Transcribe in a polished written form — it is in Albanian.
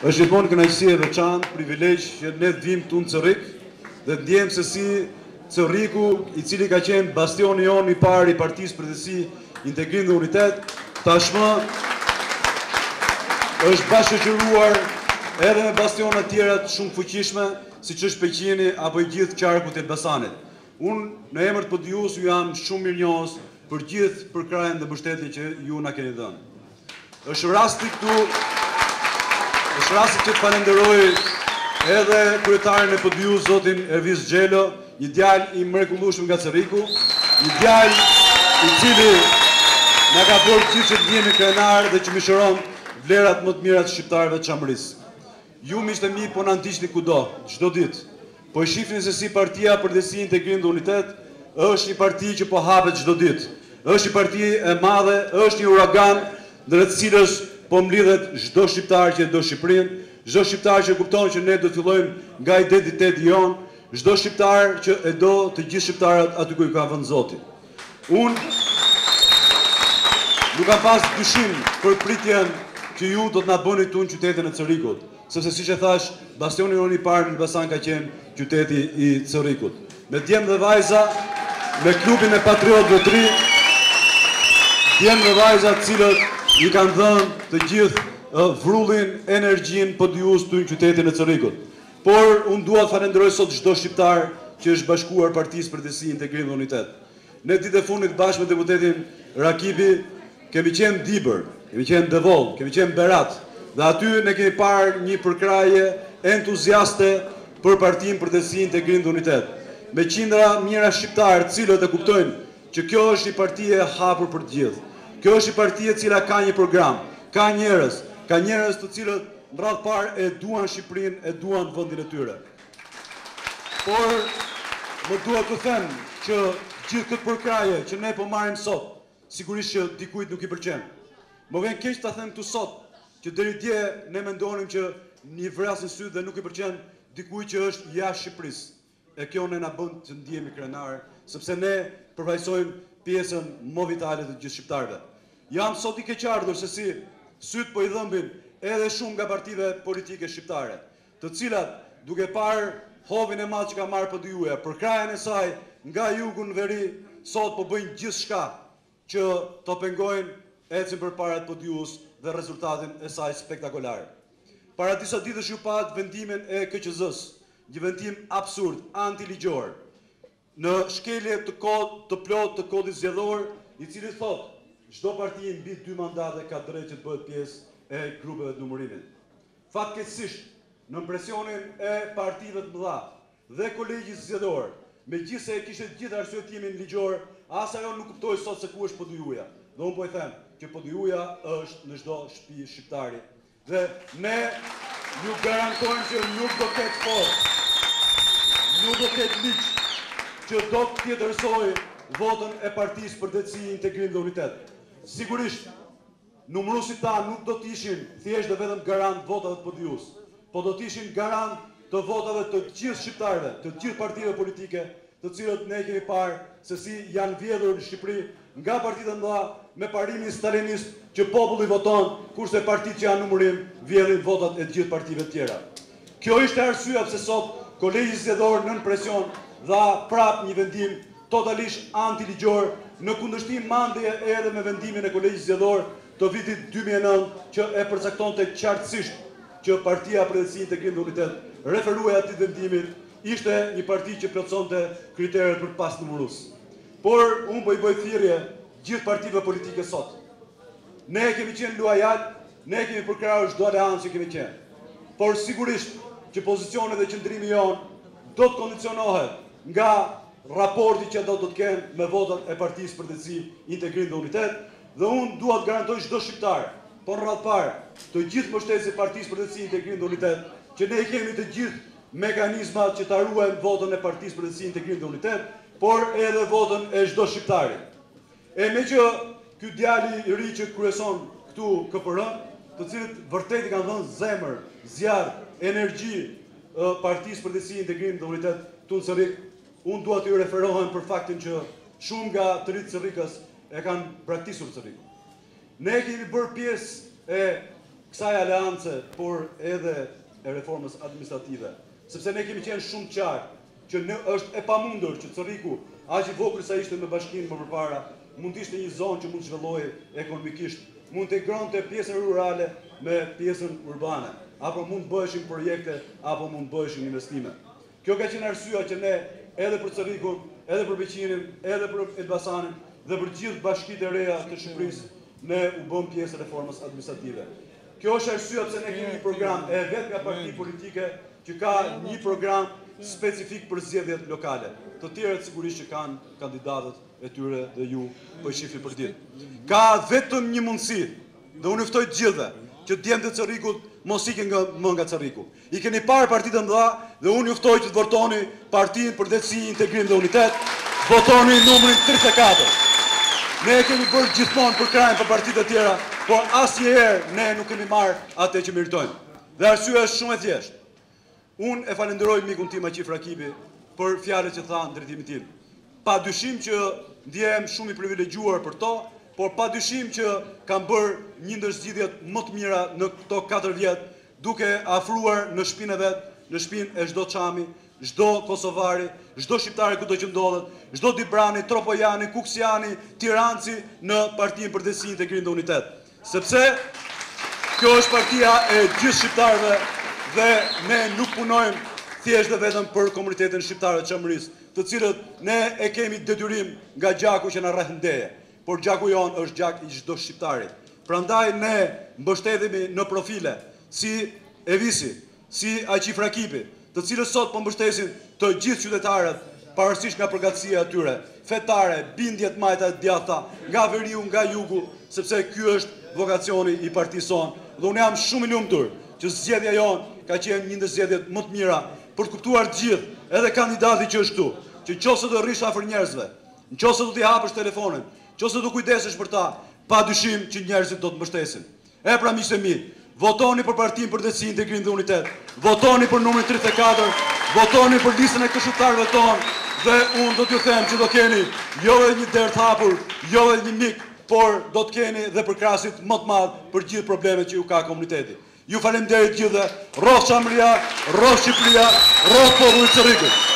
Është gjithmonë kënaqësi e veçantë, privilegj që ne vim këtu në Corrik dhe ndjem se si Corriku, i cili ka qenë bastioni jonë i parë i Partisë për Drejtësi, Integrim dhe Unitet, tashmë është bashkëqëruar edhe me bastiona tjera të shumë fuqishme, siç është Peqini apo i gjithë qarku të Elbasanit. Unë në emër të PDU-s ju jam shumë mirënjohës për gjithë përkrajen dhe mbështetjen që ju na keni dhënë. Është rasti që të falenderoj edhe kryetarin e PDU, zotin Ervis Xhelo, një djalë i mrekullueshëm nga Corriku, një djalë i cili na ka bërë gjithë që të jemi krenar dhe që mishëron vlerat më të mira të shqiptarëve të Çamërisë. Ju miqtë e mi po na ndiqni kudo, çdo ditë. Po e shihni se si Partia për Drejtësi, Integrim dhe Unitet është një parti që po hapet çdo ditë. Është një parti e madhe, është një uragan ndër të cilës po mblidhet çdo shqiptar që do Shqipërinë, çdo shqiptar që kupton që ne do të fillojmë nga identiteti jon, çdo shqiptar që e do të gjithë shqiptarët aty ku i ka vënë Zoti. Unë nuk kam pas dyshim për pritjen që ju do të na bëni këtu në qytetin e Corrikut, sepse siç e thash, bastioni jonë i parë në Elbasan ka qenë qyteti i Corrikut. Me djemë dhe vajza, me klubin e Patriotëve të Ri, djemë dhe vajza të cilët i kanë dhënë të gjithë vrullin, energjinë PDU-s të në qytetin e Corrikut. Por unë dua të falenderoj sot çdo shqiptar që është bashkuar Partisë për Drejtësi, Integrim dhe Unitet. Ne ditë e fundit bashkë me deputetin Rakibi kemi qenë Dibër, kemi qenë Devoll, kemi qenë Berat, dhe aty ne kemi parë një përkraje entuziaste për Partinë për Drejtësi, Integrim dhe Unitet. Me qindra mijëra shqiptarë të cilët e kuptojnë që kjo është një parti e hapur për të gjithë. Kjo është një parti e cila ka një program, ka njerëz të cilët në radhë parë e duan Shqipërinë, e duan vendin e tyre. Por më duhet të them që gjithë këtë përkraje që ne po marrim sot, sigurisht që dikujt nuk i pëlqen. Më vjen keq ta them këtu sot që deri dje ne mendonim që një vrasin sy dhe nuk i pëlqen dikujt që është jashtë Shqipërisë. E kjo ne na bën të ndihemi krenar, sepse ne përfaqësojmë pjesën më vitale të gjithë shqiptarëve. Jam sot i keqardhur se si syt po i dhëmbin edhe shumë nga partive politike shqiptare, të cilat duke parë hovin e madh që ka marrë PDU-ja, përkrajen e saj nga jugu në veri, sot po bëjnë gjithçka që të pengojnë ecin përpara të PDU-s dhe rezultatin e saj spektakolar. Para disa ditësh ju pat vendimin e KQZ-s, një vendim absurd, antiligjor, në shkelje të plot të kodit zgjedhor, i cili thotë çdo parti mbi 2 mandate ka drejt që të bëhet pjesë e grupeve të numërimit. Fatkeqësisht, në presionin e partive të mëdha dhe kolegjit zgjedhor, megjithëse e kishte gjithë arsyetimin ligjor, as ajo nuk kuptoi sot se ku është PDU-ja. Dhe unë po i them që PDU-ja është në çdo shtëpi shqiptari. Dhe ne ju garantojmë që nuk do ketë forcë, nuk do ketë ligj që do të tjetërsoj votën e Partisë për Drejtësi, Integrim dhe Unitet. Sigurisht, numëruesit ta nuk do të ishin thjesht dhe vetëm garant votave të PDU-s, po do të ishin garant të votave të gjithë shqiptarëve, të gjithë partive politike, të cilët ne kemi parë se si janë vjedhur në Shqipëri nga partitë e mëdha me parimin stalinist që populli voton, kurse partitë që janë numërim vjedhin votat e të gjithë partive tjera. Kjo ishte arsyeja pse sot kolegji zgjedhor nën presion dha prap një vendim totalisht antiligjor, në kundërshtim mandje edhe me vendimin e kolegjit zgjedhor të vitit 2009 që e përcaktonte qartësisht që Partia për Drejtësi, Integrim dhe Unitet referuaj atij vendimit, ishte një parti që plotësonte kriteret për pasnumërues. Por unë po i bëj thirrje gjithë partive politike sot. Ne kemi qenë luajal, ne kemi përkrahur çdo aleancë që kemi qenë. Por sigurisht që pozicionet dhe qëndrimi jon do të kondicionohet nga raporti që do të kenë me votat e Partisë për Drejtësi, Integrim dhe Unitet, dhe unë dua të garantoj çdo shqiptar, por në radhë parë, të gjithë mbështetësit e Partisë për Drejtësi, Integrim dhe Unitet, që ne kemi të gjithë mekanizmat që ta ruajmë votën e Partisë për Drejtësi, Integrim dhe Unitet, por edhe votën e çdo shqiptari. E me që ky djali i ri që kryeson këtu KPR-n, të cilët vërtet i kanë dhënë zemër, zjarr, energji Partisë për Drejtësi, Integrim dhe Unitet këtu në Corrik, unë dua t'ju referohem për faktin që shumë nga të rinjtë Corrikës e kanë braktisur Corrikun. Ne kemi bërë pjesë e kësaj aleance, por edhe e reformës administrative. Sepse ne kemi qenë shumë qartë që është e pamundur që Corriku, aq i vogël sa ishte me bashkinë më përpara, mund ishte një zonë që mund të zhvillohej ekonomikisht, mund të integronte pjesën rurale me pjesën urbane, apo mund bëheshin projekte, apo mund bëheshin investime. Kjo ka qenë arsyeja që ne edhe për Corrikun, edhe për Beqinin, edhe për Elbasanin dhe për gjithë bashkitë e reja të Shqipërisë, ne u bëm pjesë e reformës administrative. Kjo është arsyeja pse ne kemi një program e vetmja parti politike që ka një program specifik për zgjedhjet lokale. Të tjerët sigurisht që kanë kandidatët e tyre dhe ju po i shihni për ditë. Ka vetëm një mundësi, dhe unë ftoj të gjithëve, që djemtë të Corrikut mos ikin nga Corriku. I keni parë partitë të mëdha dhe unë ju ftoj që të votoni Partinë për Drejtësi, Integrim dhe Unitet, votoni numrin 34. Ne kemi bërë gjithmonë për krajin për partitë e tjera, por asnjëherë ne nuk kemi marrë atë që meritojmë. Dhe arsyeja është shumë e thjeshtë. Unë e falenderoj mikun tim Aqif Rakibi për fjalët që tha në drejtimin tim. Pa dyshim që ndjehem shumë i privilegjuar për to, por pa dyshim që kam bërë një ndër zgjidhjet më të mira në këto 4 vjet, duke afruar në shpinën e vet, në shpinë e çdo çami, çdo kosovari, çdo shqiptari kudo që ndodhet, çdo Dibrani, Tropojani, Kuksiani, Tiranci në Partinë për Drejtësi, Integrim dhe Unitet. Sepse kjo është partia e gjithë shqiptarëve dhe ne nuk punojmë thjesht dhe vetëm për komunitetin shqiptarë të Çamërisë, të cilët ne e kemi detyrim nga gjaku që na rreth ndeje, por gjaku jon është gjak i çdo shqiptari. Prandaj ne mbështetemi në profile si Evisi, si Aqif Rakibi, të cilët sot po mbështesin të gjithë qytetarët, pavarësisht nga përgatësia e tyre, fetare, bindjet majta e djathta, nga veriu, nga jugu, sepse ky është vokacioni i partisë sonë. Dhe unë jam shumë i lumtur që zgjedhja jonë ka qenë një ndër zgjedhjet më të mira për të kuptuar të gjithë, edhe kandidati që është këtu, që nëse do rrish afër njerëzve, nëse do t'i hapësh telefonin, nëse do kujdesesh për ta, padyshim që njerëzit do të mbështesin. E pra miqtë e mi, votoni për Partinë për Drejtësi, Integrim dhe Unitet, votoni për numrin 34, votoni për listën e këshilltarëve tonë dhe unë do t'ju them që do keni jo edhe një derë të hapur, jo edhe një mik, por do të keni dhe përkrasit më të madh për gjithë problemet që ju ka komuniteti. Ju falenderoj gjithëve, rroh Çamëria, rroh Shqipëria, rroh populli i Corrikut.